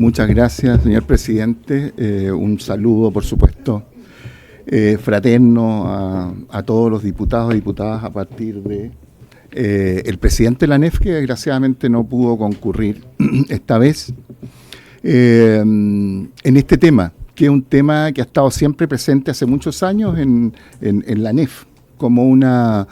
Muchas gracias, señor presidente. Un saludo, por supuesto, fraterno a todos los diputados y diputadas a partir de el presidente de la ANEF, que desgraciadamente no pudo concurrir esta vez en este tema, que es un tema que ha estado siempre presente hace muchos años en la ANEF, como una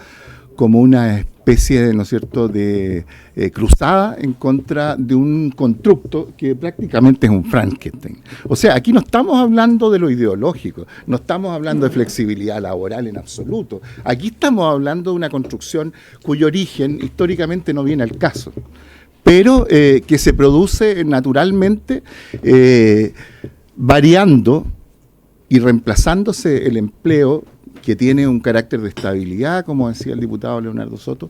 especie, ¿no es cierto?, de cruzada en contra de un constructo que prácticamente es un Frankenstein. O sea, aquí no estamos hablando de lo ideológico, no estamos hablando de flexibilidad laboral en absoluto. Aquí estamos hablando de una construcción cuyo origen históricamente no viene al caso, pero que se produce naturalmente variando y reemplazándose el empleo que tiene un carácter de estabilidad, como decía el diputado Leonardo Soto,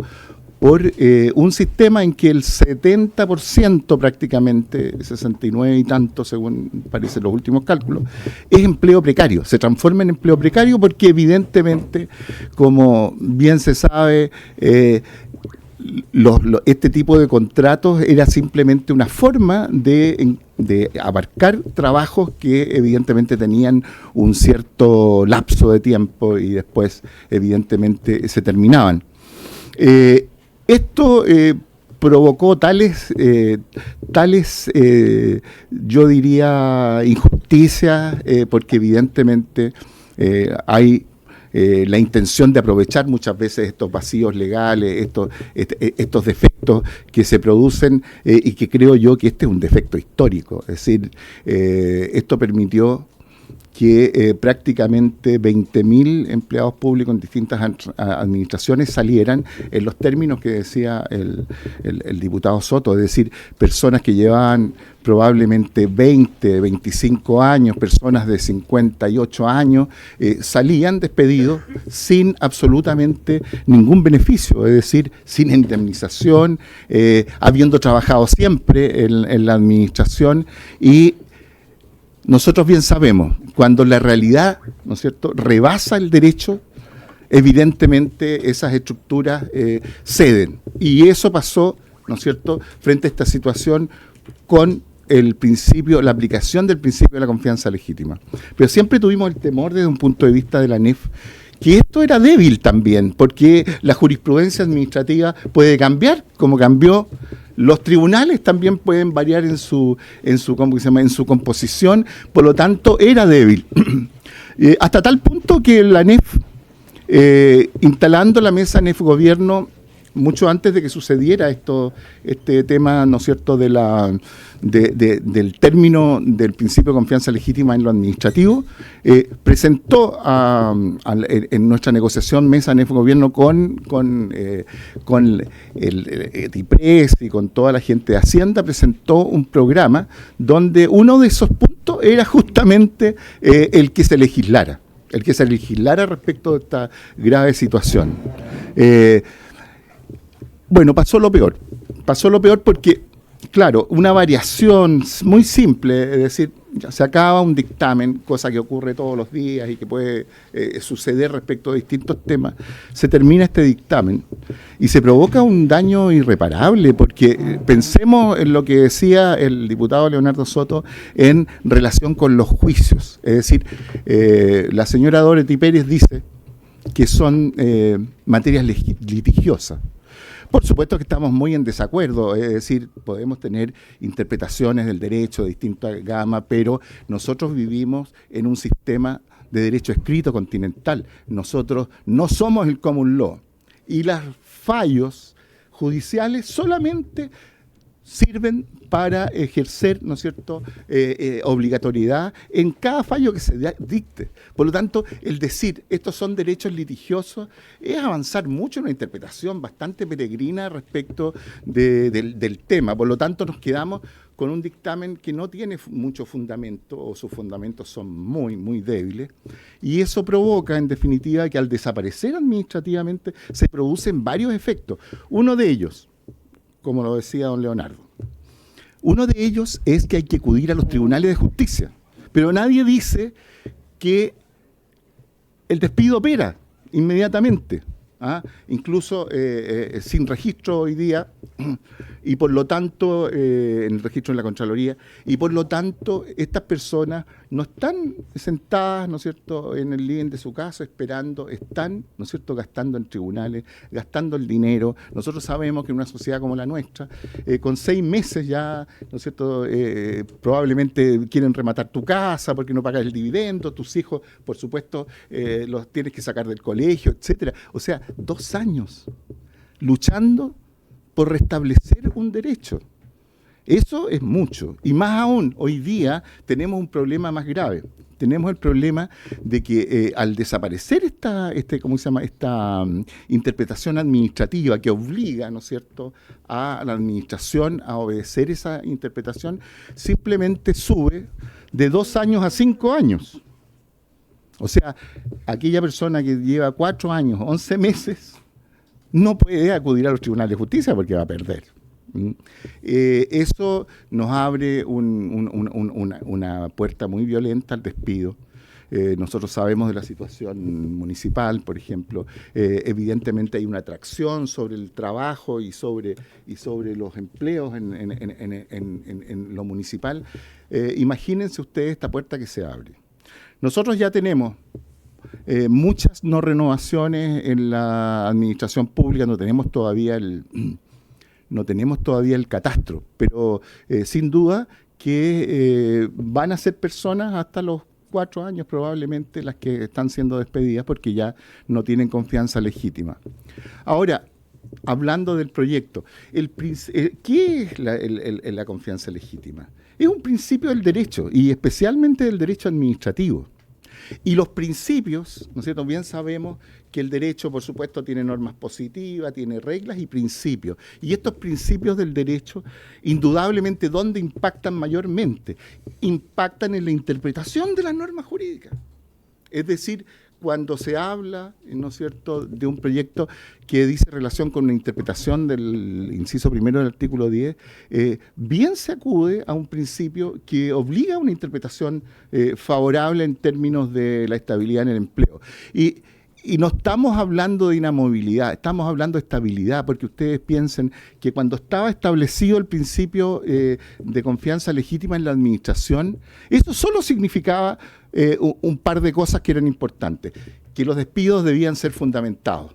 por un sistema en que el 70% prácticamente, 69 y tanto según parecen los últimos cálculos, es empleo precario, se transforma en empleo precario porque evidentemente, como bien se sabe, este tipo de contratos era simplemente una forma de abarcar trabajos que evidentemente tenían un cierto lapso de tiempo y después evidentemente se terminaban. Esto provocó tales yo diría, injusticias, porque evidentemente hay la intención de aprovechar muchas veces estos vacíos legales, estos defectos que se producen y que creo yo que este es un defecto histórico. Es decir, esto permitió que prácticamente 20.000 empleados públicos en distintas administraciones salieran en los términos que decía el diputado Soto, es decir, personas que llevaban probablemente 20, 25 años, personas de 58 años, salían despedidos sin absolutamente ningún beneficio, es decir, sin indemnización, habiendo trabajado siempre en la administración. Y nosotros bien sabemos, cuando la realidad, ¿no es cierto?, rebasa el derecho, evidentemente esas estructuras ceden. Y eso pasó, ¿no es cierto?, frente a esta situación con el principio, la aplicación del principio de la confianza legítima. Pero siempre tuvimos el temor desde un punto de vista de la ANEF que esto era débil también, porque la jurisprudencia administrativa puede cambiar, como cambió. Los tribunales también pueden variar en su ¿cómo se llama?, en su composición, por lo tanto era débil. Hasta tal punto que la ANEF, instalando la mesa ANEF Gobierno, mucho antes de que sucediera este tema, ¿no es cierto?, del término del principio de confianza legítima en lo administrativo, presentó en nuestra negociación mesa ANEF Gobierno con el DIPRES y con toda la gente de Hacienda, presentó un programa donde uno de esos puntos era justamente el que se legislara respecto de esta grave situación. Bueno, pasó lo peor porque, claro, una variación muy simple, es decir, ya se acaba un dictamen, cosa que ocurre todos los días y que puede suceder respecto a distintos temas, se termina este dictamen y se provoca un daño irreparable, porque pensemos en lo que decía el diputado Leonardo Soto en relación con los juicios, es decir, la señora Dorothy Pérez dice que son materias litigiosas. Por supuesto que estamos muy en desacuerdo, es decir, podemos tener interpretaciones del derecho de distinta gama, pero nosotros vivimos en un sistema de derecho escrito continental. Nosotros no somos el common law y los fallos judiciales solamente sirven para ejercer, ¿no es cierto?, obligatoriedad en cada fallo que se dicte. Por lo tanto, el decir estos son derechos litigiosos es avanzar mucho en una interpretación bastante peregrina respecto del tema. Por lo tanto, nos quedamos con un dictamen que no tiene mucho fundamento, o sus fundamentos son muy, muy débiles, y eso provoca, en definitiva, que al desaparecer administrativamente se producen varios efectos. Uno de ellos, como lo decía don Leonardo, uno de ellos es que hay que acudir a los tribunales de justicia, pero nadie dice que el despido opera inmediatamente. incluso sin registro hoy día, y por lo tanto, en el registro de la Contraloría, y por lo tanto, estas personas no están sentadas, ¿no es cierto?, en el living de su casa esperando, están, ¿no es cierto?, gastando en tribunales, gastando el dinero. Nosotros sabemos que en una sociedad como la nuestra, con 6 meses ya, ¿no es cierto?, probablemente quieren rematar tu casa porque no pagas el dividendo, tus hijos, por supuesto, los tienes que sacar del colegio, etcétera. O sea, 2 años luchando por restablecer un derecho. Eso es mucho. Y más aún, hoy día tenemos un problema más grave. Tenemos el problema de que al desaparecer esta interpretación administrativa que obliga, ¿no es cierto?, a la administración a obedecer esa interpretación, simplemente sube de 2 años a 5 años. O sea, aquella persona que lleva 4 años, 11 meses, no puede acudir a los tribunales de justicia porque va a perder. Eso nos abre una puerta muy violenta al despido. Nosotros sabemos de la situación municipal, por ejemplo. Evidentemente hay una atracción sobre el trabajo y sobre los empleos en lo municipal. Imagínense ustedes esta puerta que se abre. Nosotros ya tenemos muchas no renovaciones en la administración pública, no tenemos todavía el catastro, pero sin duda que van a ser personas hasta los 4 años probablemente las que están siendo despedidas porque ya no tienen confianza legítima. Ahora, hablando del proyecto, ¿qué es la confianza legítima? Es un principio del derecho y especialmente del derecho administrativo. Y los principios, ¿no es cierto? Bien sabemos que el derecho, por supuesto, tiene normas positivas, tiene reglas y principios. Y estos principios del derecho, indudablemente, ¿dónde impactan mayormente? Impactan en la interpretación de las normas jurídicas. Es decir, cuando se habla, ¿no es cierto?, de un proyecto que dice relación con la interpretación del inciso primero del artículo 10, bien se acude a un principio que obliga a una interpretación favorable en términos de la estabilidad en el empleo. Y no estamos hablando de inamovilidad, estamos hablando de estabilidad, porque ustedes piensen que cuando estaba establecido el principio de confianza legítima en la administración, eso solo significaba un par de cosas que eran importantes, que los despidos debían ser fundamentados.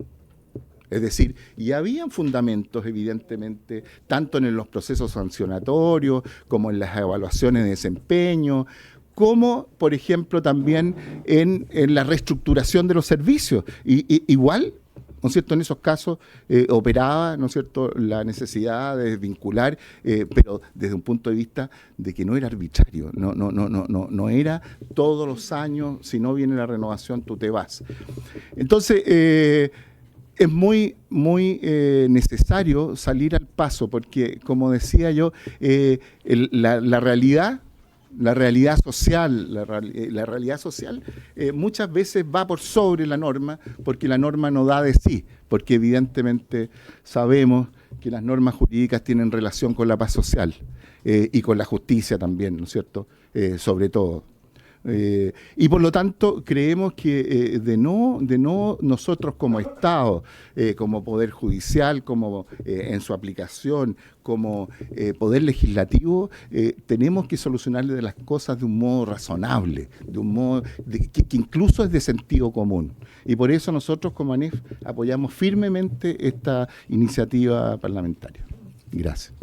Es decir, y habían fundamentos, evidentemente, tanto en los procesos sancionatorios como en las evaluaciones de desempeño, como, por ejemplo, también en la reestructuración de los servicios. Igual, ¿no es cierto?, en esos casos operaba, ¿no es cierto?, la necesidad de desvincular, pero desde un punto de vista de que no era arbitrario, no era todos los años, si no viene la renovación, tú te vas. Entonces, es muy necesario salir al paso, porque, como decía yo, la realidad social muchas veces va por sobre la norma, porque la norma no da de sí, porque evidentemente sabemos que las normas jurídicas tienen relación con la paz social y con la justicia también, ¿no es cierto?, sobre todo. Y por lo tanto creemos que de no nosotros como Estado, como Poder Judicial, como en su aplicación, como Poder Legislativo, tenemos que solucionarle las cosas de un modo razonable, de un modo que incluso es de sentido común. Y por eso nosotros como ANEF apoyamos firmemente esta iniciativa parlamentaria. Gracias.